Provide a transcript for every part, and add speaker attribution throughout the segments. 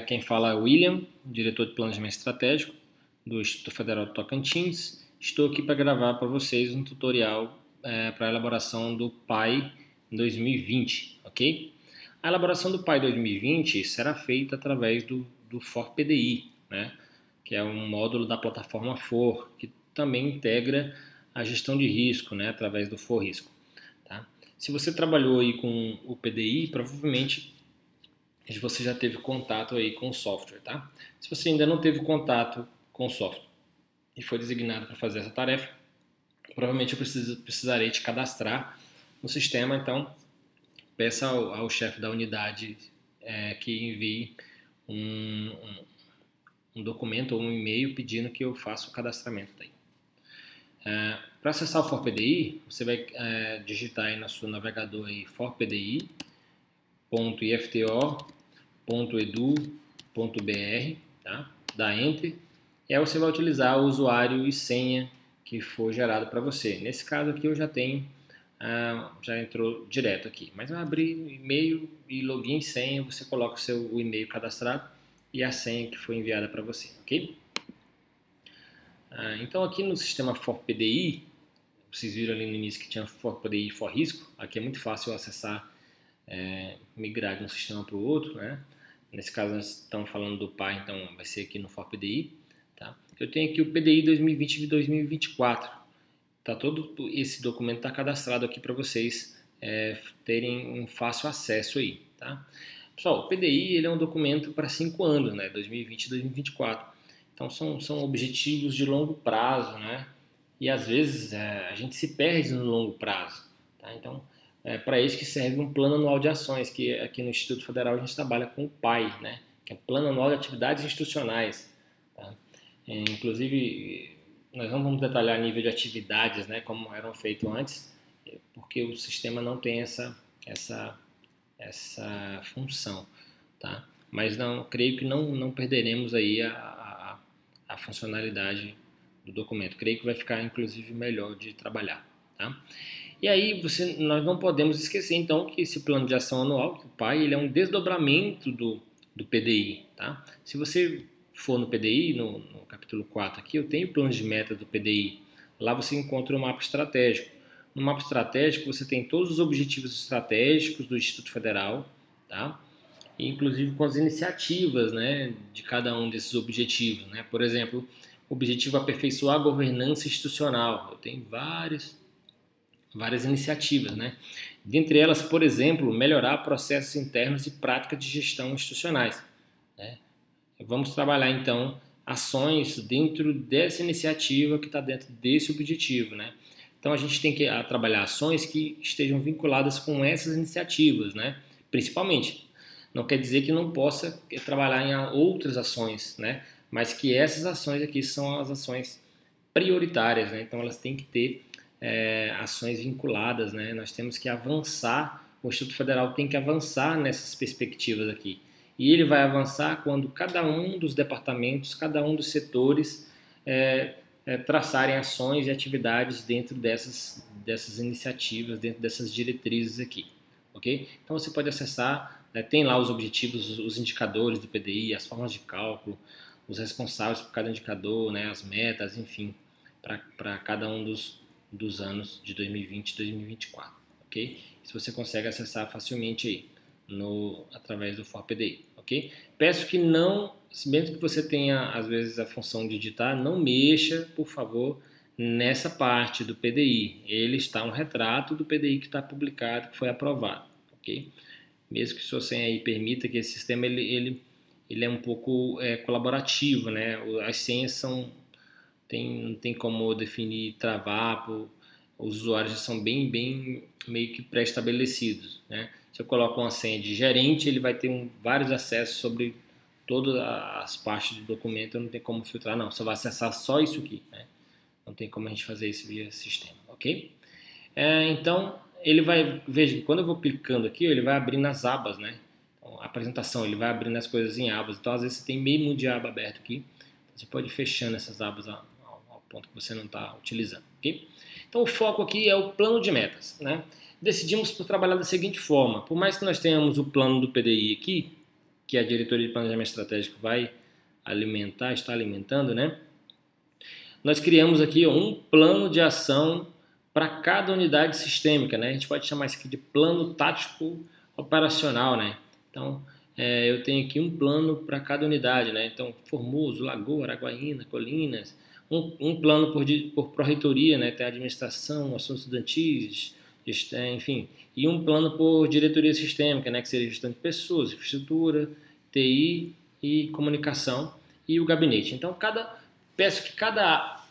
Speaker 1: Quem fala é o William, diretor de Planejamento Estratégico do Instituto Federal do Tocantins. Estou aqui para gravar para vocês um tutorial para a elaboração do PAI 2020, ok? A elaboração do PAI 2020 será feita através do FOR-PDI, né? Que é um módulo da plataforma FOR, que também integra a gestão de risco, né? Através do FOR-Risco. Tá? Se você trabalhou aí com o PDI, provavelmente você já teve contato aí com o software, tá? Se você ainda não teve contato com o software e foi designado para fazer essa tarefa, provavelmente eu precisarei te cadastrar no sistema, então peça ao chefe da unidade que envie um documento ou um e-mail pedindo que eu faça o cadastramento daí. Para acessar o FOR-PDI, você vai digitar aí no seu navegador aí forpdi.ifto.edu.br, tá? Dá Enter, e aí você vai utilizar o usuário e senha que for gerado para você. Nesse caso aqui eu já tenho, já entrou direto aqui, mas eu abri e-mail e login e senha, você coloca o seu e-mail cadastrado e a senha que foi enviada para você, ok? Então aqui no sistema FOR-PDI, vocês viram ali no início que tinha FOR-PDI e FOR-Risco, aqui é muito fácil acessar, migrar de um sistema para o outro, né? Nesse caso nós estamos falando do PAI, então vai ser aqui no FOR-PDI, tá? Eu tenho aqui o PDI 2020 e 2024, tá? Todo esse documento está cadastrado aqui para vocês terem um fácil acesso aí, tá? Pessoal, o PDI ele é um documento para 5 anos, né? 2020 e 2024. Então são objetivos de longo prazo, né? E às vezes a gente se perde no longo prazo, tá? Então para isso que serve um plano anual de ações, que aqui no Instituto Federal a gente trabalha com o PAI, né? Que é o Plano Anual de Atividades Institucionais, tá? Inclusive nós não vamos detalhar nível de atividades, né? Como eram feitos antes, porque o sistema não tem essa função, tá? Mas creio que não perderemos aí a funcionalidade do documento. Creio que vai ficar, inclusive, melhor de trabalhar, tá? E aí, nós não podemos esquecer, então, que esse plano de ação anual, que o PAI, ele é um desdobramento do PDI, tá? Se você for no PDI, no capítulo 4 aqui, eu tenho o plano de meta do PDI. Lá você encontra o mapa estratégico. No mapa estratégico, você tem todos os objetivos estratégicos do Instituto Federal, tá? E, inclusive com as iniciativas, né, de cada um desses objetivos, né? Por exemplo, o objetivo aperfeiçoar a governança institucional. Eu tenho várias iniciativas, né? Dentre elas, por exemplo, melhorar processos internos e práticas de gestão institucionais, né? Vamos trabalhar, então, ações dentro dessa iniciativa que está dentro desse objetivo, né? Então, a gente tem que trabalhar ações que estejam vinculadas com essas iniciativas, né? Principalmente. Não quer dizer que não possa trabalhar em outras ações, né? Mas que essas ações aqui são as ações prioritárias, né? Então elas têm que ter ações vinculadas, né? Nós temos que avançar, o Instituto Federal tem que avançar nessas perspectivas aqui. E ele vai avançar quando cada um dos departamentos, cada um dos setores traçarem ações e atividades dentro dessas iniciativas, dentro dessas diretrizes aqui, ok? Então você pode acessar. Tem lá os objetivos, os indicadores do PDI, as formas de cálculo, os responsáveis por cada indicador, né, as metas, enfim, para cada um dos anos de 2020 e 2024, ok? Isso você consegue acessar facilmente aí, através do FOR-PDI, ok? Peço que não, mesmo que você tenha às vezes a função de digitar, não mexa, por favor, nessa parte do PDI. Ele está um retrato do PDI que está publicado, que foi aprovado, ok? Mesmo que sua senha aí permita que esse sistema ele é um pouco colaborativo, né? As senhas não tem como definir travar, os usuários já são bem meio que pré-estabelecidos, né? Se eu coloco uma senha de gerente, ele vai ter vários acessos sobre todas as partes do documento, não tem como filtrar, não, só vai acessar só isso aqui, né? Não tem como a gente fazer isso via sistema, ok? Então ele vai, veja que quando eu vou clicando aqui, ele vai abrindo as abas, né? Então, a apresentação, ele vai abrindo as coisas em abas. Então, às vezes, você tem meio mundo de aba aberto aqui. Você pode ir fechando essas abas ao ponto que você não está utilizando, ok? Então, o foco aqui é o plano de metas, né? Decidimos por trabalhar da seguinte forma. Por mais que nós tenhamos o plano do PDI aqui, que a diretoria de planejamento estratégico vai alimentar, está alimentando, né? Nós criamos aqui um plano de ação para cada unidade sistêmica, né? A gente pode chamar isso aqui de plano tático operacional, né? Então, eu tenho aqui um plano para cada unidade, né? Então, Formoso, Lagoa, Araguaína, Colinas, um plano por pró-reitoria, né? Tem a administração, assuntos estudantis, enfim, e um plano por diretoria sistêmica, né? Que seria gestão de pessoas, infraestrutura, TI e comunicação e o gabinete. Então, peço que cada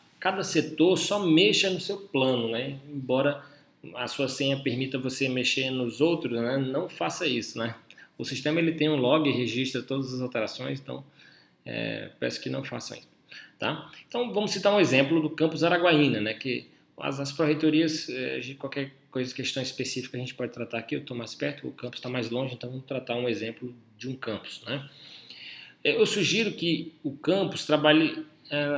Speaker 1: setor só mexa no seu plano, né? Embora a sua senha permita você mexer nos outros, né? Não faça isso, né? O sistema ele tem um log e registra todas as alterações, então peço que não façam isso, tá? Então vamos citar um exemplo do campus Araguaína, né? Que as pró-reitorias de qualquer questão específica a gente pode tratar aqui. Eu estou mais perto, o campus está mais longe, então vamos tratar um exemplo de um campus, né? Eu sugiro que o campus trabalhe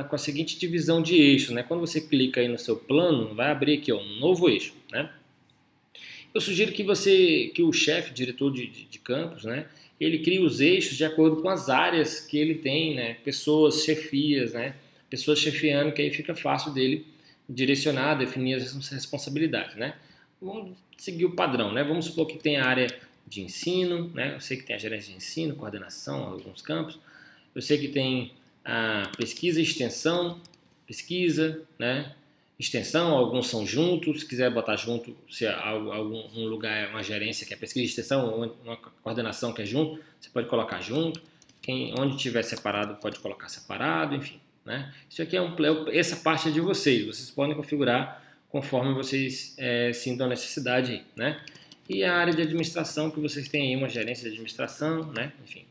Speaker 1: com a seguinte divisão de eixos, né? Quando você clica aí no seu plano, vai abrir aqui um novo eixo, né? Eu sugiro que o chefe, diretor de campus, né? Ele crie os eixos de acordo com as áreas que ele tem, né? Pessoas, chefias, né? Pessoas chefiando, que aí fica fácil dele direcionar, definir as responsabilidades, né? Vamos seguir o padrão, né? Vamos supor que tem a área de ensino, né? Eu sei que tem a gerência de ensino, coordenação, alguns campos. Eu sei que tem a pesquisa e extensão, pesquisa, né? Extensão, alguns são juntos, se quiser botar junto, se algum lugar é uma gerência que é pesquisa e extensão, uma coordenação que é junto, você pode colocar junto. Onde tiver separado, pode colocar separado, enfim, né? Isso aqui essa parte é de vocês podem configurar conforme vocês sintam a necessidade, né? E a área de administração, que vocês têm aí uma gerência de administração, né? Enfim,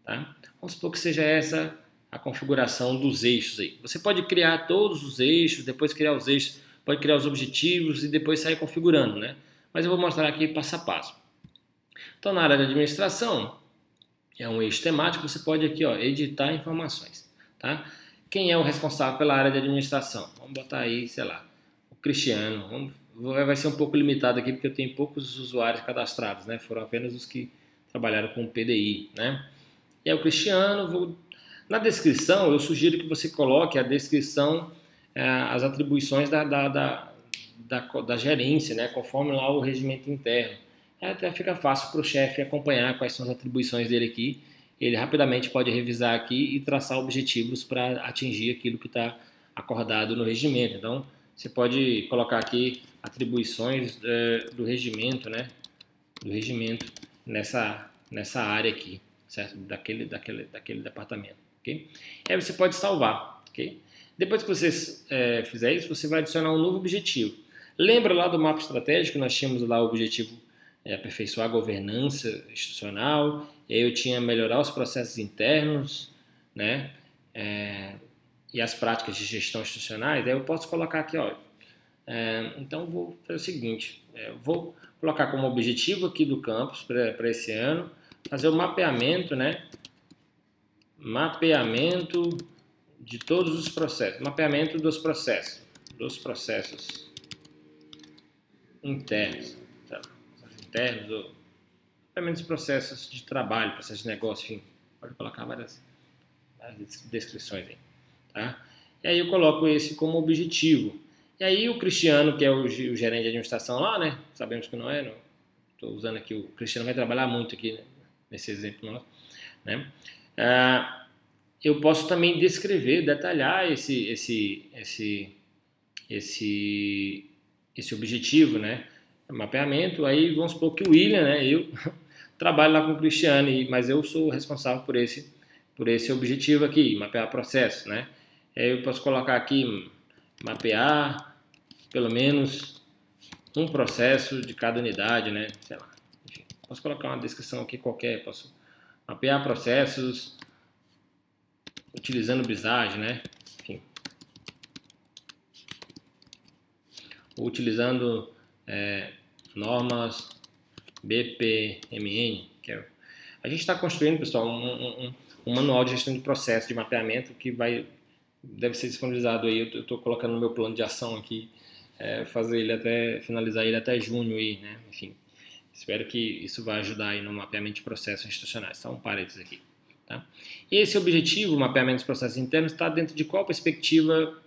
Speaker 1: tá? Vamos supor que seja essa a configuração dos eixos aí. Você pode criar todos os eixos, depois criar os eixos, pode criar os objetivos e depois sair configurando, né? Mas eu vou mostrar aqui passo a passo. Então, na área de administração, é um eixo temático, você pode aqui, ó, editar informações, tá? Quem é o responsável pela área de administração? Vamos botar aí, sei lá, o Cristiano. Vai ser um pouco limitado aqui, porque eu tenho poucos usuários cadastrados, né? Foram apenas os que trabalharam com o PDI, né? E é o Cristiano. Na descrição, eu sugiro que você coloque a descrição, as atribuições da gerência, né, conforme lá o regimento interno. Até fica fácil para o chefe acompanhar quais são as atribuições dele aqui. Ele rapidamente pode revisar aqui e traçar objetivos para atingir aquilo que está acordado no regimento. Então, você pode colocar aqui atribuições do regimento, né, nessa área aqui, certo? Daquele departamento. Okay? E aí você pode salvar. Okay? Depois que você fizer isso, você vai adicionar um novo objetivo. Lembra lá do mapa estratégico, nós tínhamos lá o objetivo aperfeiçoar a governança institucional, e aí eu tinha melhorar os processos internos, né? E as práticas de gestão institucionais. Aí eu posso colocar aqui, ó, então vou fazer o seguinte, vou colocar como objetivo aqui do campus para esse ano, fazer o mapeamento, né? Mapeamento de todos os processos, mapeamento dos processos internos, ou mapeamento dos processos de trabalho, processos de negócio, enfim, pode colocar várias descrições aí, tá? E aí eu coloco esse como objetivo. E aí o Cristiano, que é o gerente de administração lá, né? Sabemos que não é, estou usando aqui, o Cristiano vai trabalhar muito aqui, né? Nesse exemplo nosso, né? Eu posso também descrever, detalhar esse objetivo, né? Mapeamento. Aí vamos supor que o William, né? Eu trabalho lá com o Cristiano, mas eu sou responsável por esse objetivo aqui, mapear processo, né? Aí eu posso colocar aqui, mapear pelo menos um processo de cada unidade, né? Sei lá. Enfim, posso colocar uma descrição aqui qualquer, posso mapear processos utilizando Visage, né? Enfim. Ou utilizando normas BPMN, a gente está construindo, pessoal, um manual de gestão de processo de mapeamento que deve ser disponibilizado aí. Eu estou colocando no meu plano de ação aqui, finalizar ele até junho aí, né? Enfim, Espero que isso vai ajudar aí no mapeamento de processos institucionais. Só um parênteses aqui. Tá? Esse objetivo, o mapeamento dos processos internos, está dentro de qual perspectiva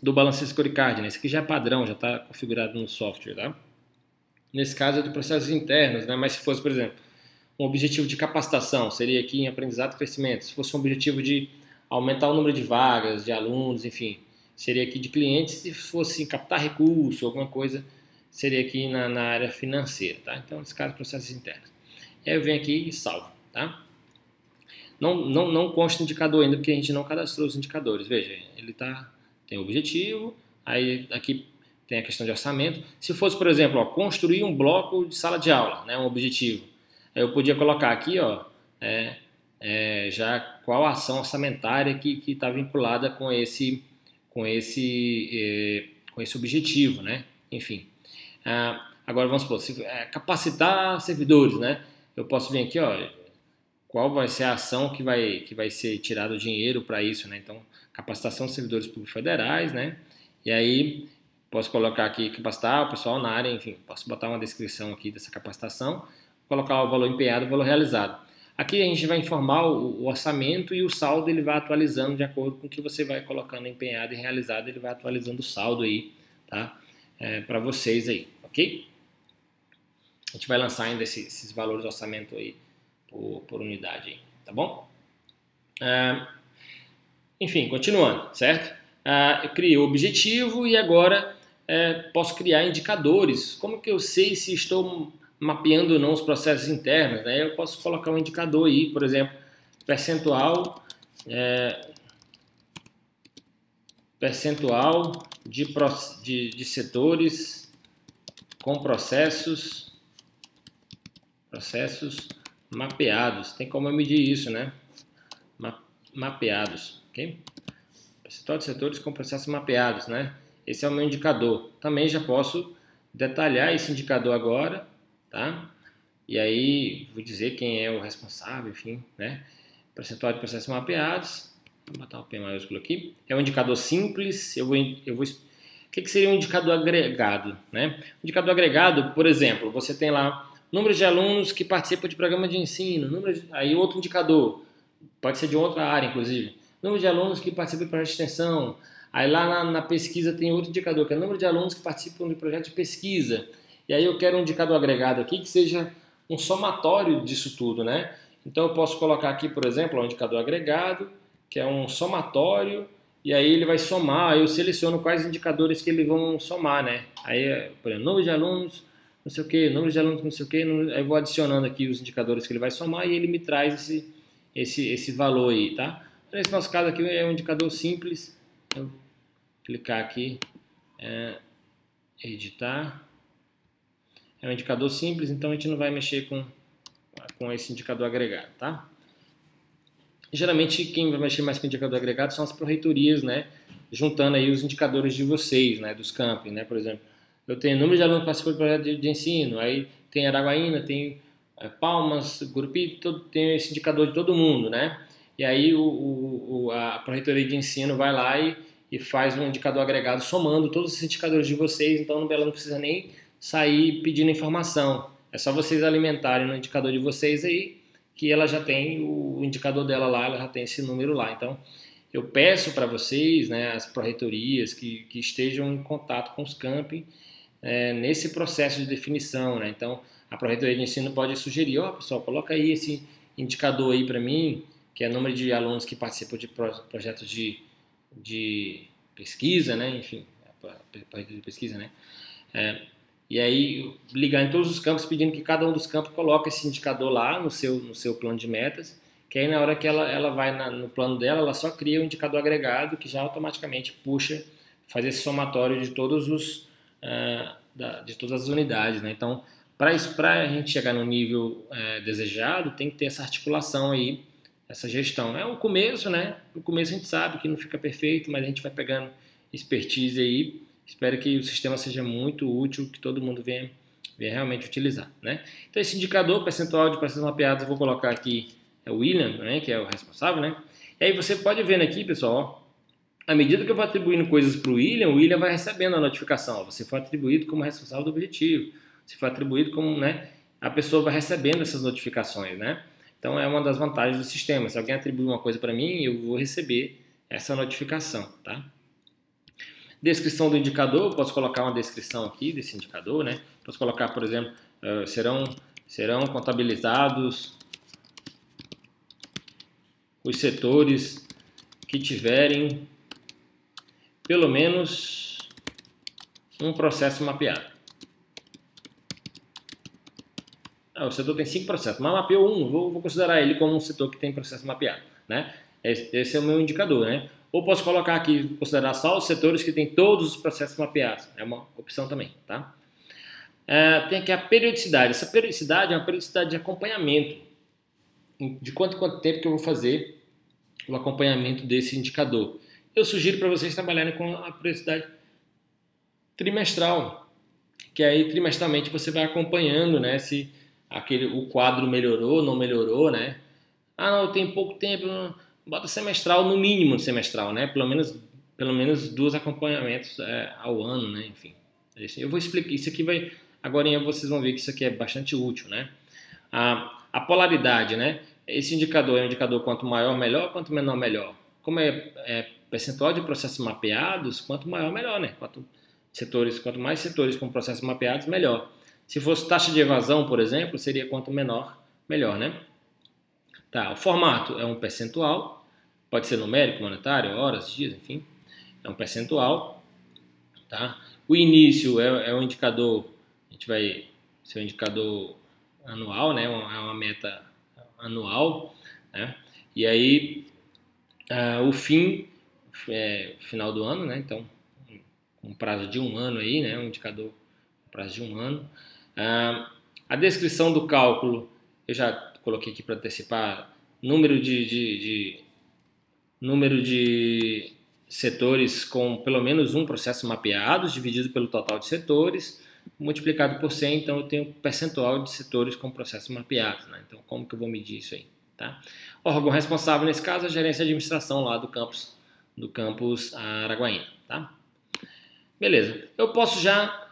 Speaker 1: do Balance Scorecard? Né? Esse aqui já é padrão, já está configurado no software. Tá? Nesse caso é de processos internos, né? Mas se fosse, por exemplo, um objetivo de capacitação, seria aqui em aprendizado e crescimento. Se fosse um objetivo de aumentar o número de vagas, de alunos, enfim, seria aqui de clientes. Se fosse captar recurso, alguma coisa, seria aqui na área financeira. Tá? Então, nesse caso, processos internos. E aí eu venho aqui e salvo. Tá? Não consta indicador ainda, porque a gente não cadastrou os indicadores. Veja, ele tem objetivo, aí aqui tem a questão de orçamento. Se fosse, por exemplo, ó, construir um bloco de sala de aula, né, um objetivo, aí eu podia colocar aqui ó, já qual a ação orçamentária que está vinculada com esse objetivo, né? Enfim. Agora vamos supor, capacitar servidores, né? Eu posso vir aqui, ó, qual vai ser a ação que vai ser tirado o dinheiro para isso, né? Então, capacitação de servidores públicos federais, né? E aí, posso colocar aqui, capacitar o pessoal na área, enfim, posso botar uma descrição aqui dessa capacitação, colocar o valor empenhado e o valor realizado. Aqui a gente vai informar o orçamento e o saldo ele vai atualizando de acordo com o que você vai colocando empenhado e realizado, ele vai atualizando o saldo aí, tá? Para vocês aí, ok? A gente vai lançar ainda esses valores de orçamento aí por unidade aí, tá bom? Enfim, continuando, certo? Eu criei o objetivo e agora posso criar indicadores. Como que eu sei se estou mapeando ou não os processos internos? Né? Eu posso colocar um indicador aí, por exemplo, percentual de setores com processos mapeados. Tem como eu medir isso, né? Mapeados, ok? Percentual de setores com processos mapeados, né? Esse é o meu indicador. Também já posso detalhar esse indicador agora, tá? E aí vou dizer quem é o responsável, enfim, né? Percentual de processos mapeados. Vou botar o P maiúsculo aqui. É um indicador simples. O que seria um indicador agregado, né? Indicador agregado, por exemplo, você tem lá número de alunos que participam de programa de ensino, aí outro indicador, pode ser de outra área, inclusive. Número de alunos que participam de projeto de extensão. Aí lá na pesquisa tem outro indicador, que é o número de alunos que participam de projeto de pesquisa. E aí eu quero um indicador agregado aqui que seja um somatório disso tudo, né? Então eu posso colocar aqui, por exemplo, um indicador agregado, que é um somatório, e aí ele vai somar, aí eu seleciono quais indicadores que ele vão somar, né? Aí, por exemplo, número de alunos, não sei o que, número de alunos, não sei o que, aí eu vou adicionando aqui os indicadores que ele vai somar e ele me traz esse valor aí, tá? Nesse nosso caso aqui é um indicador simples, eu vou clicar aqui, editar, é um indicador simples, então a gente não vai mexer com esse indicador agregado, tá? Geralmente quem vai mexer mais com o indicador agregado são as pró-reitorias, né? Juntando aí os indicadores de vocês, né? Dos campi, né? Por exemplo, eu tenho número de alunos que participam do projeto de ensino, aí tem Araguaína, tem Palmas, Gurupi, tem esse indicador de todo mundo, né? E aí a pró-reitoria de ensino vai lá e faz um indicador agregado somando todos esses indicadores de vocês, então ela não precisa nem sair pedindo informação. É só vocês alimentarem no indicador de vocês aí, que ela já tem o indicador dela lá, ela já tem esse número lá. Então, eu peço para vocês, né, as pró-reitorias, que estejam em contato com os campi nesse processo de definição, né? Então, a pró-reitoria de ensino pode sugerir, pessoal, coloca aí esse indicador aí para mim, que é o número de alunos que participam de projetos de pesquisa, né? Enfim, de pesquisa, né? E aí ligar em todos os campos pedindo que cada um dos campos coloque esse indicador lá no seu plano de metas, que aí na hora que ela vai no plano dela, ela só cria um indicador agregado que já automaticamente puxa, faz esse somatório de todas as unidades, né? Então, para a gente chegar no nível desejado, tem que ter essa articulação aí, essa gestão. É o começo, né? No começo a gente sabe que não fica perfeito, mas a gente vai pegando expertise aí. Espero que o sistema seja muito útil, que todo mundo venha realmente utilizar, né? Então esse indicador percentual de processos mapeados eu vou colocar aqui o William, né, que é o responsável, né? E aí você pode ver aqui, pessoal, à medida que eu vou atribuindo coisas para o William vai recebendo a notificação. Você foi atribuído como responsável do objetivo, você foi atribuído como, né? a pessoa vai recebendo essas notificações, né? Então é uma das vantagens do sistema. Se alguém atribui uma coisa para mim, eu vou receber essa notificação, tá? Descrição do indicador, posso colocar uma descrição aqui desse indicador, né? Posso colocar, por exemplo, serão contabilizados os setores que tiverem pelo menos um processo mapeado. O setor tem 5 processos, mas mapeou um, vou considerar ele como um setor que tem processo mapeado, né? Esse é o meu indicador, né? Ou posso colocar aqui, considerar só os setores que tem todos os processos mapeados, é uma opção também, tá? Tem aqui a periodicidade. Essa periodicidade é uma periodicidade de acompanhamento, de quanto em quanto tempo que eu vou fazer o acompanhamento desse indicador. Eu sugiro para vocês trabalharem com a periodicidade trimestral, que aí trimestralmente você vai acompanhando, né, se o quadro melhorou, não melhorou, né? Não, eu tenho pouco tempo, bota semestral, no mínimo semestral, né? Pelo menos 2 acompanhamentos ao ano, né? Enfim, eu vou explicar isso aqui, agora vocês vão ver que isso aqui é bastante útil, né? A polaridade, né? Esse indicador é um indicador quanto maior, melhor, quanto menor, melhor. Como é percentual de processos mapeados, quanto maior, melhor, né? Quanto mais setores com processos mapeados, melhor. Se fosse taxa de evasão, por exemplo, seria quanto menor, melhor, né? Tá, o formato é um percentual, pode ser numérico, monetário, horas, dias, enfim, é um percentual, tá? O início é um indicador, a gente vai ser um indicador anual, né? É uma meta anual, né? E aí o fim final do ano, né? Então um prazo de 1 ano aí, né? Um indicador prazo de 1 ano. A descrição do cálculo eu já coloquei aqui para antecipar número de setores com pelo menos um processo mapeado, dividido pelo total de setores, multiplicado por 100, então eu tenho percentual de setores com processos mapeados, né? Então como que eu vou medir isso aí, tá? Órgão responsável nesse caso é a gerência de administração lá do campus Araguaína, tá? Beleza, eu posso já,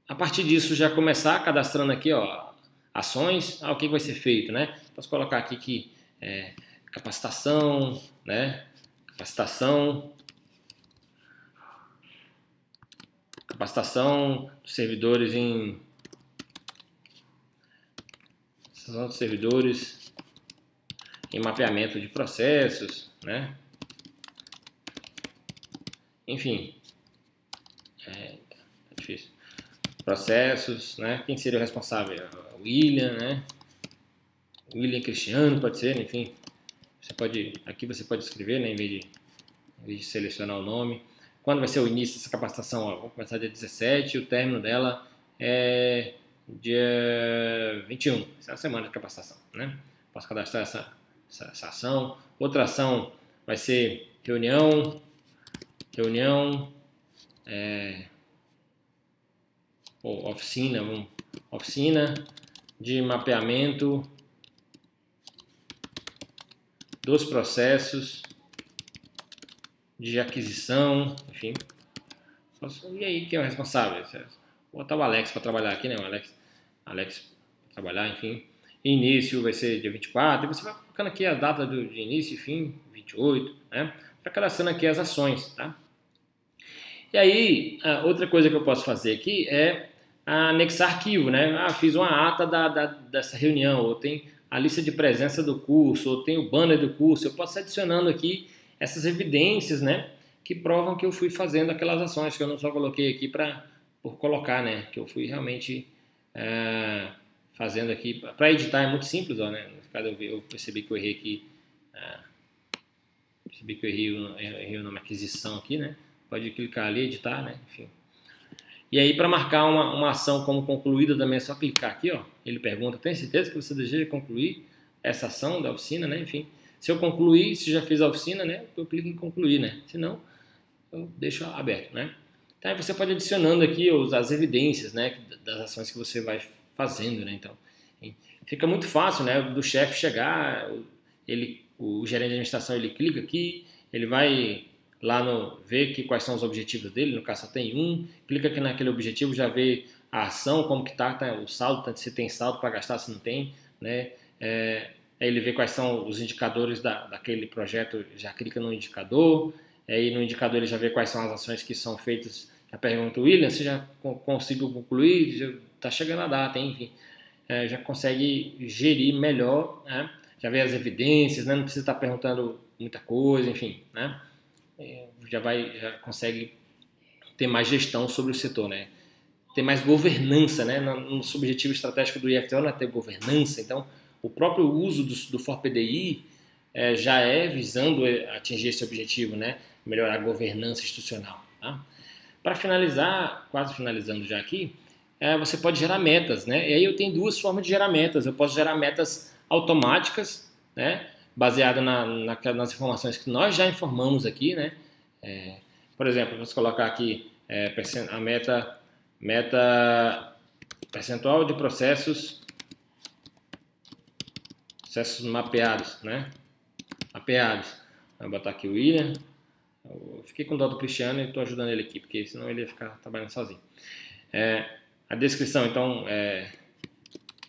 Speaker 1: a partir disso, já começar cadastrando aqui, ó, ações, o que vai ser feito, né? Posso colocar aqui que capacitação, né? Capacitação dos servidores em mapeamento de processos, né? Enfim, tá difícil. Processos, né? Quem seria o responsável? William, né? William Cristiano, pode ser, enfim. Aqui você pode escrever, né? Em vez de selecionar o nome. Quando vai ser o início dessa capacitação? Vamos começar dia 17 e o término dela é dia 21. Essa é a semana de capacitação, né? Posso cadastrar essa ação. Outra ação vai ser reunião, ou oficina de mapeamento dos processos de aquisição, enfim. E aí, quem é o responsável? Vou botar o Alex para trabalhar aqui, né? O Alex para trabalhar, enfim. Início vai ser dia 24, e você vai colocando aqui a data de início e fim, 28, né? Para cadastrando aqui as ações, tá? E aí, outra coisa que eu posso fazer aqui é anexar arquivo, né? Fiz uma ata dessa reunião, ou tem a lista de presença do curso, ou tem o banner do curso. Eu posso ir adicionando aqui essas evidências, né? Que provam que eu fui fazendo aquelas ações, que eu não só coloquei aqui por colocar, né? Que eu fui realmente fazendo aqui. Para editar é muito simples, ó, né? Nesse caso eu percebi que eu errei aqui. Percebi que eu errei o nome aquisição aqui, né? Pode clicar ali, editar, né? Enfim. E aí, para marcar uma ação como concluída também, é só clicar aqui, ó. Ele pergunta, tem certeza que você deseja concluir essa ação da oficina, né? Enfim, se eu concluir, se já fiz a oficina, né? Eu clico em concluir, né? Se não, eu deixo aberto, né? Então, aí você pode ir adicionando aqui as evidências, né? Das ações que você vai fazendo, né? Então, fica muito fácil, né? Do chefe chegar, o gerente de administração, ele clica aqui, ele vai lá ver quais são os objetivos dele, no caso só tem um, clica aqui naquele objetivo, já vê a ação, como que está o saldo, se tem saldo para gastar, se não tem, né? Aí ele vê quais são os indicadores daquele projeto, já clica no indicador, aí no indicador ele já vê quais são as ações que são feitas, já pergunta, William, você já conseguiu concluir? Já está chegando a data, enfim, já consegue gerir melhor, né? Já vê as evidências, né? Não precisa estar perguntando muita coisa, enfim, né? Já consegue ter mais gestão sobre o setor, né? Ter mais governança, né? No objetivo estratégico do IFTO não é ter governança, então o próprio uso do FORPDI já é visando atingir esse objetivo, né? Melhorar a governança institucional. Tá? Para finalizar, quase finalizando já aqui, você pode gerar metas, né? E aí eu tenho duas formas de gerar metas. Eu posso gerar metas automáticas, né? Baseada nas informações que nós já informamos aqui, né? Por exemplo, vamos colocar aqui a meta percentual de processos mapeados, né? Mapeados. Vou botar aqui o William. Eu fiquei com dó do Cristiano e estou ajudando ele aqui, porque senão ele ia ficar trabalhando sozinho. A descrição, então,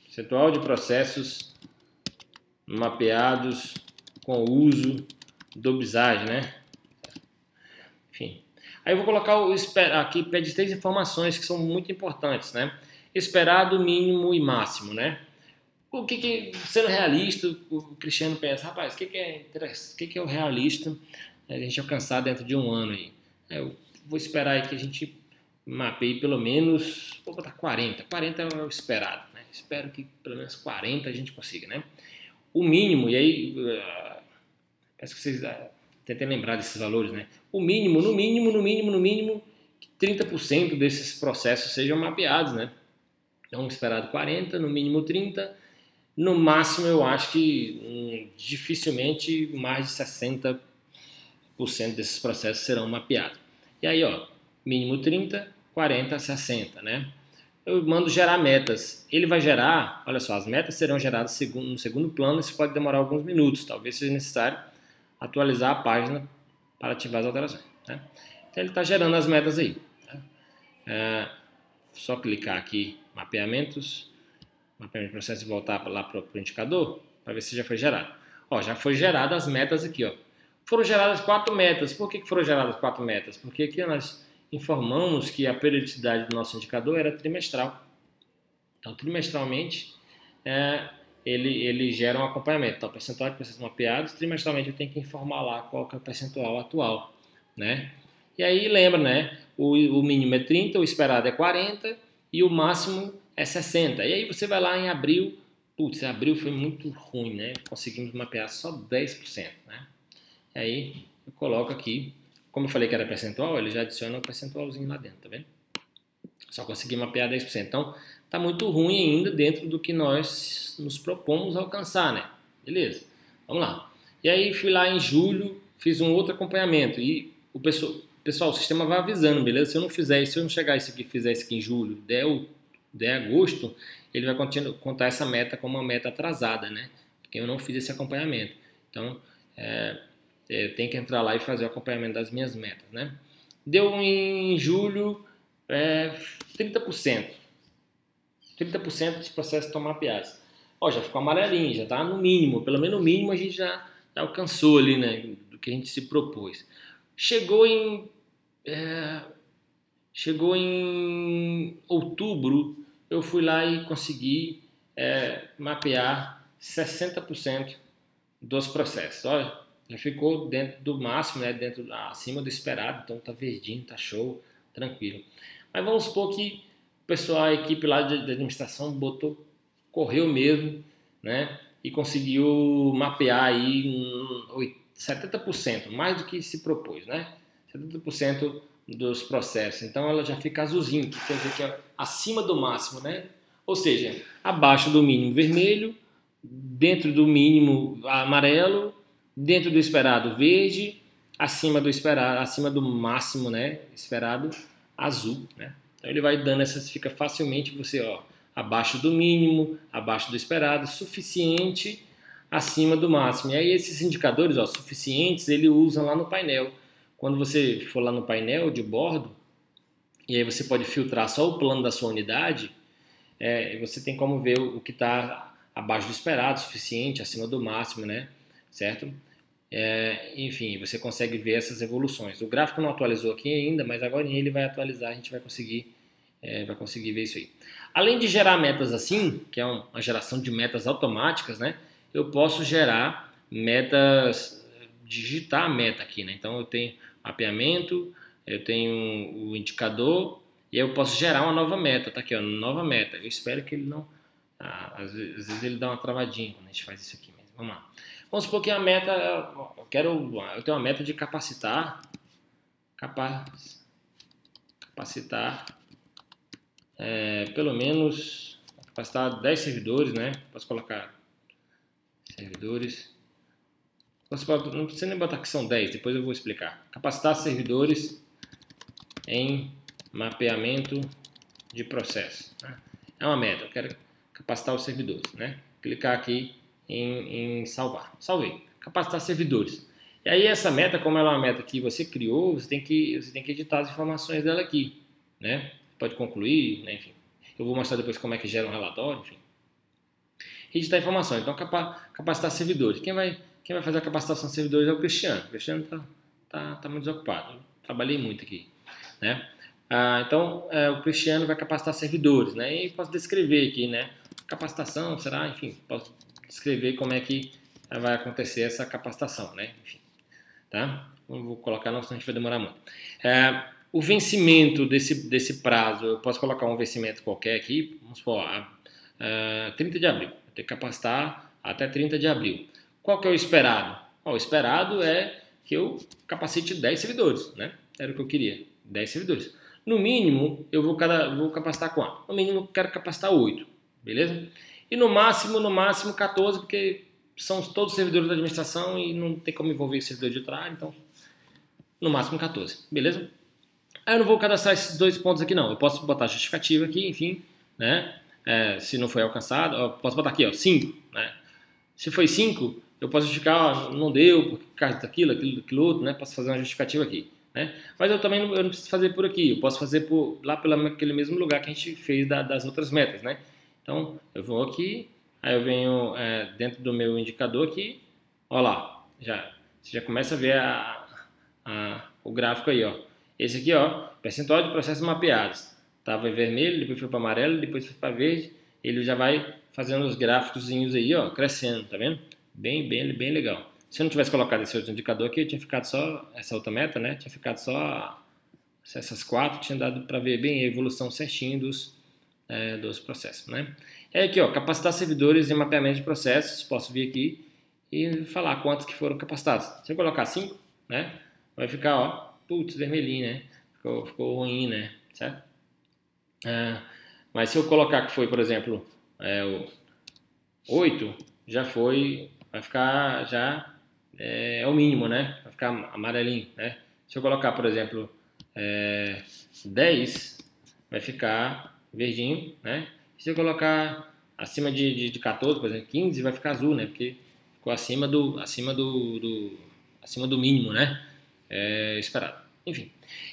Speaker 1: percentual de processos mapeados com o uso do BISAG, né? Enfim. Aí eu vou colocar aqui, pede 3 informações que são muito importantes, né? Esperado, mínimo e máximo, né? Sendo realista, o Cristiano pensa, rapaz, o que é o realista a gente alcançar dentro de um ano aí? Eu vou esperar aí que a gente mapeie pelo menos, vou botar 40. 40 é o esperado, né? Espero que pelo menos 40 a gente consiga, né? O mínimo, e aí, peço que vocês tentem lembrar desses valores, né? O mínimo, no mínimo, 30% desses processos sejam mapeados, né? Então, esperado 40, no mínimo 30, no máximo eu acho que dificilmente mais de 60% desses processos serão mapeados. E aí, ó, mínimo 30, 40, 60, né? Eu mando gerar metas. Ele vai gerar, olha só, as metas serão geradas no segundo plano, isso pode demorar alguns minutos, talvez seja necessário atualizar a página para ativar as alterações, né? Então ele está gerando as metas aí, né? Só clicar aqui, mapeamento de processo e voltar lá para o indicador, para ver se já foi gerado. Ó, já foi geradas as metas aqui, ó. Foram geradas 4 metas. Por que foram geradas 4 metas? Porque aqui nós informamos que a periodicidade do nosso indicador era trimestral. Então, trimestralmente, ele gera um acompanhamento. Então, percentual de processos mapeados, trimestralmente eu tenho que informar lá qual que é o percentual atual, né? E aí, lembra, né? O mínimo é 30, o esperado é 40 e o máximo é 60. E aí você vai lá em abril, putz, abril foi muito ruim, né? Conseguimos mapear só 10%, né? E aí eu coloco aqui, como eu falei que era percentual, ele já adiciona um percentualzinho lá dentro, tá vendo? Só consegui mapear 10%. Então, tá muito ruim ainda dentro do que nós nos propomos alcançar, né? Beleza, vamos lá. E aí fui lá em julho, fiz um outro acompanhamento e o pessoal, o sistema vai avisando, beleza? Se eu não fizer isso, se eu não chegar isso aqui, fizer isso aqui em julho, der agosto, ele vai contar essa meta como uma meta atrasada, né? Porque eu não fiz esse acompanhamento. Então, eu tenho que entrar lá e fazer o acompanhamento das minhas metas, né? Deu em julho 30%. 30% dos processos estão mapeados. Ó, já ficou amarelinho, já está no mínimo. Pelo menos no mínimo a gente já alcançou ali, né? Do que a gente se propôs. Chegou em outubro, eu fui lá e consegui mapear 60% dos processos. Olha, já ficou dentro do máximo, né? Acima do esperado, então tá verdinho, tá show, tranquilo. Mas vamos supor que o pessoal, a equipe lá de administração correu mesmo, né? E conseguiu mapear aí 70%, mais do que se propôs, né? 70% dos processos. Então ela já fica azulzinho, que quer dizer que é acima do máximo, né? Ou seja, abaixo do mínimo vermelho, dentro do mínimo amarelo, dentro do esperado verde, acima do máximo, né, esperado azul, né? Então ele vai dando fica facilmente você, ó, abaixo do mínimo, abaixo do esperado, suficiente, acima do máximo. E aí esses indicadores, ó, suficientes, ele usa lá no painel. Quando você for lá no painel de bordo, e aí você pode filtrar só o plano da sua unidade, você tem como ver o que está abaixo do esperado, suficiente, acima do máximo, né? Certo? Enfim, você consegue ver essas evoluções. O gráfico não atualizou aqui ainda, mas agora ele vai atualizar, a gente vai conseguir ver isso aí. Além de gerar metas assim, que é uma geração de metas automáticas, né? Eu posso gerar metas, digitar a meta aqui, né? Então eu tenho mapeamento, eu tenho o indicador e eu posso gerar uma nova meta, tá aqui, ó, nova meta. Eu espero que ele não, às vezes ele dá uma travadinha quando a gente faz isso aqui, mas vamos lá. Vamos supor que a meta, eu tenho uma meta de capacitar pelo menos capacitar 10 servidores, né? Posso colocar servidores. Não precisa nem botar que são 10, depois eu vou explicar. Capacitar servidores em mapeamento de processo. Né? É uma meta, eu quero capacitar os servidores. Né? Clicar aqui em salvar. Salvei. Capacitar servidores. E aí essa meta, como ela é uma meta que você criou, você tem que editar as informações dela aqui. Né? Pode concluir, né? Enfim. Eu vou mostrar depois como é que gera um relatório, enfim. Editar informação. Então, capacitar servidores. Quem vai fazer a capacitação de servidores é o Cristiano. O Cristiano tá muito desocupado. Eu trabalhei muito aqui, né? Então, o Cristiano vai capacitar servidores, né? E posso descrever aqui, né? Capacitação, será? Enfim, posso descrever como é que vai acontecer essa capacitação, né? Enfim, tá? Não vou colocar não, senão a gente vai demorar muito. O vencimento desse prazo, eu posso colocar um vencimento qualquer aqui, vamos supor, 30 de abril. Vou ter que capacitar até 30 de abril. Qual que é o esperado? O esperado é que eu capacite 10 servidores, né? Era o que eu queria, 10 servidores. No mínimo, eu vou capacitar quanto? No mínimo, eu quero capacitar 8, beleza? E no máximo 14, porque são todos servidores da administração e não tem como envolver servidor de trás, então no máximo 14, beleza? Aí eu não vou cadastrar esses dois pontos aqui não, eu posso botar justificativa aqui, enfim, né? Se não foi alcançado, eu posso botar aqui, ó, 5, né? Se foi 5, eu posso justificar, não deu, por causa daquilo, outro, né? Posso fazer uma justificativa aqui, né? Mas eu também não preciso fazer por aqui, eu posso fazer lá pelo aquele mesmo lugar que a gente fez das outras metas, né? Então, eu vou aqui, aí eu venho dentro do meu indicador aqui, ó lá, você já começa a ver o gráfico aí, ó. Esse aqui, ó, percentual de processos mapeados. Estava em vermelho, depois foi para amarelo, depois foi para verde. Ele já vai fazendo os gráficozinhos aí, ó, crescendo, tá vendo? Bem legal. Se eu não tivesse colocado esse outro indicador aqui, eu tinha ficado só essa outra meta, né? Tinha ficado só essas 4, tinha dado para ver bem a evolução certinho dos processos, né? Aqui, ó, capacitar servidores em mapeamento de processos. Posso vir aqui e falar quantos que foram capacitados. Se eu colocar 5, né? Vai ficar, ó, putz, vermelhinho, né? Ficou ruim, né? Certo? Mas se eu colocar que foi, por exemplo, o 8, vai ficar é o mínimo, né? Vai ficar amarelinho, né? Se eu colocar, por exemplo, 10, vai ficar verdinho, né? Se eu colocar acima de 14, por exemplo, 15, vai ficar azul, né? Porque ficou acima do mínimo, né? Esperado. Enfim.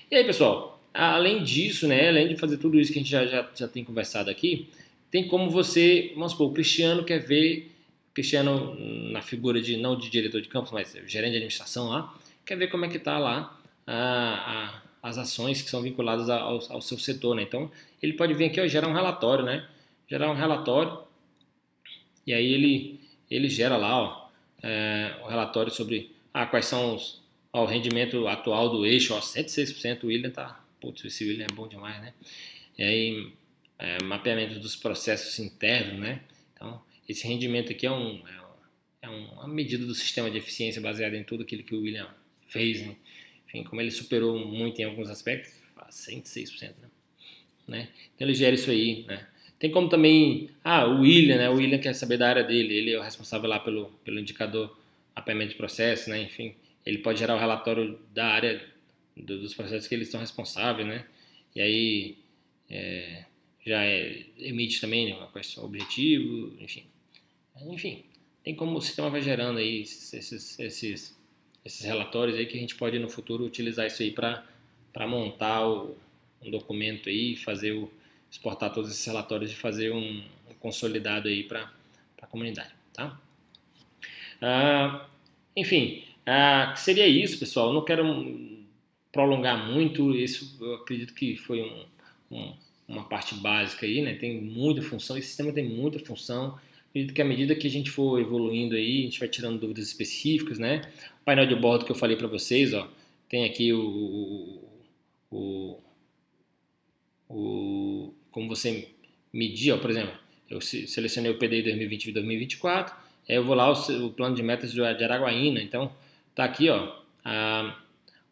Speaker 1: E aí, pessoal, além disso, né? Além de fazer tudo isso que a gente já tem conversado aqui, tem como você, vamos supor, o Cristiano quer ver, Cristiano na figura não de diretor de campus, mas gerente de administração lá, quer ver como é que está lá as ações que são vinculadas ao seu setor, né? Então, ele pode vir aqui, ó, gerar um relatório, né? Gerar um relatório e aí ele gera lá, ó, o relatório sobre quais são o rendimento atual do eixo, ó, 106%. O William tá, putz, esse William é bom demais, né? E aí, mapeamento dos processos internos, né? Então, esse rendimento aqui é uma medida do sistema de eficiência baseada em tudo aquilo que o William fez, né? Enfim, como ele superou muito em alguns aspectos, 106%, né? Então ele gera isso aí, né? Tem como também, o William, né? O William quer saber da área dele, ele é o responsável lá pelo indicador mapeamento de processo, né? Enfim, ele pode gerar o relatório da área dos processos que eles estão responsáveis, né? E aí emite também, né, uma questão objetivo, enfim, tem como o sistema vai gerando aí esses relatórios aí que a gente pode no futuro utilizar isso aí para montar documento aí, exportar todos esses relatórios e fazer um consolidado aí para a comunidade, tá? Enfim, seria isso, pessoal. Eu não quero prolongar muito, isso eu acredito que foi uma parte básica aí, né? Tem muita função, esse sistema tem muita função. Acredito que à medida que a gente for evoluindo aí, a gente vai tirando dúvidas específicas, né? O painel de bordo que eu falei para vocês, ó, tem aqui como você medir, ó, por exemplo, eu selecionei o PDI 2020 e 2024, aí eu vou lá o plano de metas de Araguaína, então tá aqui, ó,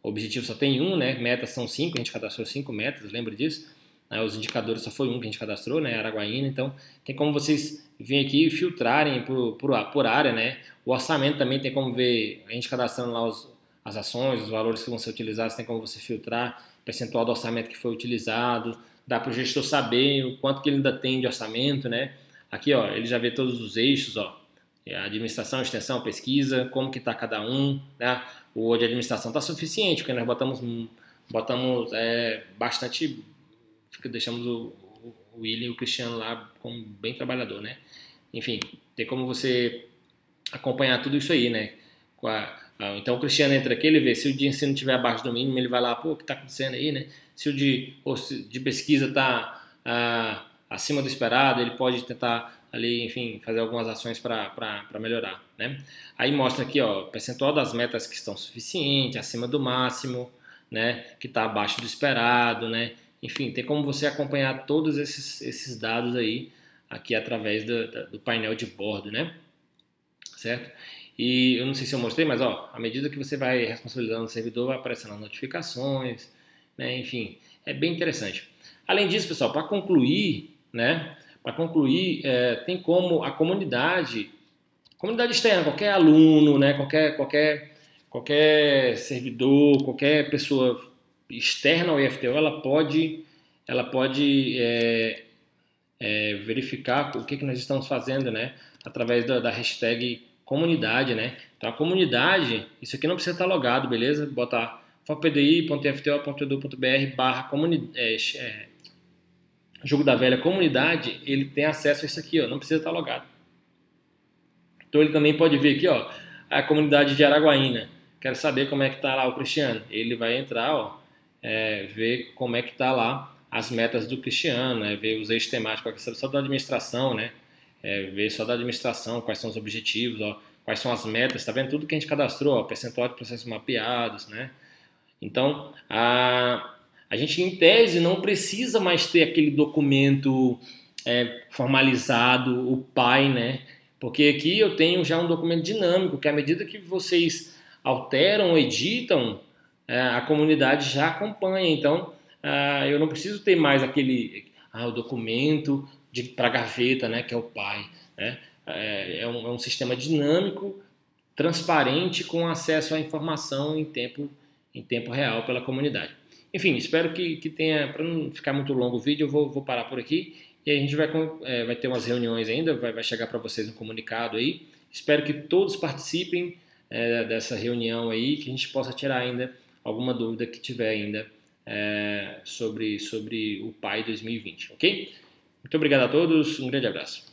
Speaker 1: o objetivo só tem um, né? Metas são 5, a gente cadastrou 5 metas, lembra disso? Os indicadores só foi um que a gente cadastrou, né? Araguaína, então tem como vocês virem aqui e filtrarem por área, né? O orçamento também tem como ver, a gente cadastrando lá as ações, os valores que vão ser utilizados, tem como você filtrar percentual do orçamento que foi utilizado, dá para o gestor saber o quanto que ele ainda tem de orçamento, né? Aqui, ó, ele já vê todos os eixos, ó, administração, extensão, pesquisa, como que está cada um, né? O de administração está suficiente, porque nós botamos bastante, deixamos o William e o Cristiano lá como bem trabalhador, né? Enfim, tem como você acompanhar tudo isso aí, né? Então o Cristiano entra aqui, ele vê se o de ensino estiver abaixo do mínimo, ele vai lá, pô, o que está acontecendo aí, né? Se o de pesquisa está acima do esperado, ele pode tentar ali, enfim, fazer algumas ações para melhorar, né? Aí mostra aqui, ó, percentual das metas que estão suficientes, acima do máximo, né? Que está abaixo do esperado, né? Enfim, tem como você acompanhar todos esses dados aí aqui através do painel de bordo, né? Certo? E eu não sei se eu mostrei, mas ó, à medida que você vai responsabilizando o servidor, vai aparecendo as notificações, né? Enfim, é bem interessante. Além disso, pessoal, para concluir, né? Para concluir, tem como a comunidade externa, qualquer aluno, né? Qualquer servidor, qualquer pessoa externa ao IFTO, ela pode verificar o que nós estamos fazendo, né? Através da hashtag comunidade, né? Então a comunidade, isso aqui não precisa estar logado, beleza? Botar fopdi.fto.edu.br/comunidade, Jogo da Velha Comunidade, ele tem acesso a isso aqui, ó, não precisa estar logado. Então ele também pode ver aqui, ó, a comunidade de Araguaína. Quero saber como é que tá lá o Cristiano. Ele vai entrar, ó, ver como é que tá lá as metas do Cristiano, né? Ver os eixos temáticos só da administração, né? Ver só da administração, quais são os objetivos, ó, quais são as metas, tá vendo? Tudo que a gente cadastrou, ó, percentual de processos mapeados, né? Então, a gente, em tese, não precisa mais ter aquele documento formalizado, o PAI, né? Porque aqui eu tenho já um documento dinâmico, que à medida que vocês alteram, editam, a comunidade já acompanha. Então, eu não preciso ter mais o documento para gaveta, né, que é o PAI, né? É um sistema dinâmico, transparente, com acesso à informação em tempo real pela comunidade. Enfim, espero que tenha, para não ficar muito longo o vídeo, eu vou parar por aqui e a gente vai ter umas reuniões ainda, vai chegar para vocês um comunicado aí. Espero que todos participem dessa reunião aí, que a gente possa tirar ainda alguma dúvida que tiver ainda sobre o PAI 2020, ok? Muito obrigado a todos, um grande abraço.